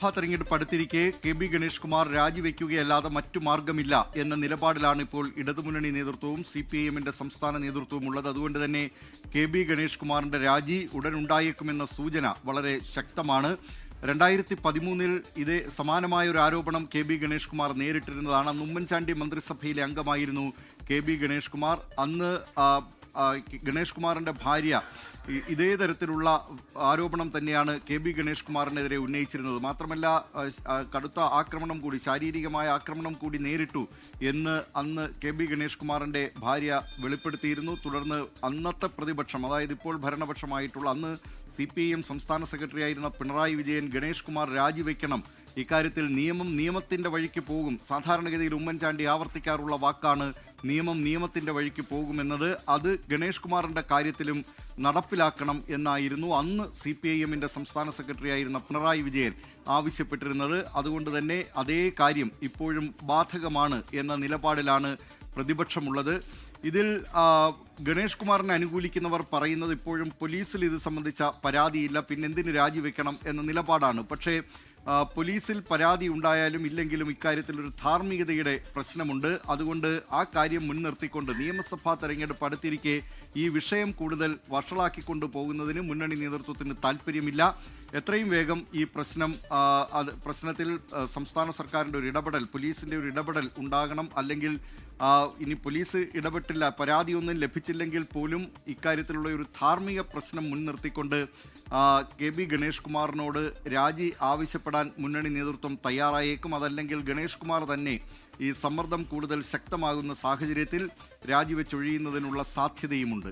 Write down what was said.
തെരഞ്ഞെടുപ്പ് അടുത്തിരിക്കെ കെ.ബി. ഗണേഷ് കുമാർ രാജിവെക്കുകയല്ലാതെ മറ്റു മാർഗമില്ല എന്ന നിലപാടിലാണ് ഇപ്പോൾ ഇടതുമുന്നണി നേതൃത്വവും CPIM-ന്റെ സംസ്ഥാന നേതൃത്വവും ഉള്ളത്. അതുകൊണ്ട് തന്നെ കെ.ബി. ഗണേഷ് കുമാറിന്റെ രാജി ഉടനുണ്ടായേക്കുമെന്ന സൂചന വളരെ ശക്തമാണ്. 2013-ൽ ഇതേ സമാനമായ ഒരു ആരോപണം കെ.ബി. ഗണേഷ് കുമാർ നേരിട്ടിരുന്നതാണ്. അന്ന് ഉമ്മൻചാണ്ടി മന്ത്രിസഭയിലെ അംഗമായിരുന്നു കെ.ബി. ഗണേഷ് കുമാർ. അന്ന് ഗണേഷ് കുമാറിന്റെ ഭാര്യ ഇതേ തരത്തിലുള്ള ആരോപണം തന്നെയാണ് കെ.ബി. ഗണേഷ് കുമാറിനെതിരെ ഉന്നയിച്ചിരുന്നത്. മാത്രമല്ല കടുത്ത ആക്രമണം കൂടി, ശാരീരികമായ ആക്രമണം കൂടി നേരിട്ടു എന്ന് അന്ന് കെ.ബി. ഗണേഷ് കുമാറിന്റെ ഭാര്യ വെളിപ്പെടുത്തിയിരുന്നു. തുടർന്ന് അന്നത്തെ പ്രതിപക്ഷം, അതായത് ഇപ്പോൾ ഭരണപക്ഷമായിട്ടുള്ള അന്ന് CPIM സംസ്ഥാന സെക്രട്ടറി ആയിരുന്ന പിണറായി വിജയൻ ഗണേഷ് കുമാർ രാജിവെക്കണം, ഇക്കാര്യത്തിൽ നിയമത്തിന്റെ വഴിക്ക് പോകും, സാധാരണഗതിയിൽ ഉമ്മൻചാണ്ടി ആവർത്തിക്കാറുള്ള വാക്കാണ് നിയമത്തിന്റെ വഴിക്ക് പോകുമെന്നത്, അത് ഗണേഷ് കുമാറിന്റെ കാര്യത്തിലും നടപ്പിലാക്കണം എന്നായിരുന്നു അന്ന് CPIM-ന്റെ സംസ്ഥാന സെക്രട്ടറി ആയിരുന്ന പിണറായി വിജയൻ ആവശ്യപ്പെട്ടിരുന്നത്. അതുകൊണ്ട് തന്നെ അതേ കാര്യം ഇപ്പോഴും ബാധകമാണ് എന്ന നിലപാടിലാണ് പ്രതിപക്ഷമുള്ളത്. ഇതിൽ ഗണേഷ് കുമാറിനെ അനുകൂലിക്കുന്നവർ പറയുന്നത് ഇപ്പോഴും പോലീസിൽ ഇത് സംബന്ധിച്ച പരാതിയില്ല, പിന്നെന്തിന് രാജിവെക്കണം എന്ന നിലപാടാണ്. പക്ഷേ പോലീസിൽ പരാതി ഉണ്ടായാലും ഇല്ലെങ്കിലും ഇക്കാര്യത്തിൽ ഒരു ധാർമ്മികതയുടെ പ്രശ്നമുണ്ട്. അതുകൊണ്ട് ആ കാര്യം മുൻനിർത്തിക്കൊണ്ട് നിയമസഭാ തെരഞ്ഞെടുപ്പ് അടുത്തിരിക്കെ ഈ വിഷയം കൂടുതൽ വഷളാക്കിക്കൊണ്ടു പോകുന്നതിന് മുന്നണി നേതൃത്വത്തിന് താല്പര്യമില്ല. എത്രയും വേഗം ഈ പ്രശ്നത്തിൽ സംസ്ഥാന സർക്കാരിൻ്റെ ഒരു ഇടപെടൽ, പോലീസിൻ്റെ ഒരു ഇടപെടൽ ഉണ്ടാകണം. അല്ലെങ്കിൽ ഇനി പോലീസ് ഇടപെട്ടില്ല, പരാതിയൊന്നും ലഭിച്ചില്ലെങ്കിൽ പോലും ഇക്കാര്യത്തിലുള്ള ഒരു ധാർമ്മിക പ്രശ്നം മുൻനിർത്തിക്കൊണ്ട് കെ.ബി. ഗണേഷ് കുമാറിനോട് രാജി ആവശ്യപ്പെടാൻ മുന്നണി നേതൃത്വം തയ്യാറായേക്കും. അതല്ലെങ്കിൽ ഗണേഷ് കുമാർ തന്നെ ഈ സമ്മർദ്ദം കൂടുതൽ ശക്തമാകുന്ന സാഹചര്യത്തിൽ രാജിവെച്ചൊഴിയുന്നതിനുള്ള സാധ്യതയുമുണ്ട്.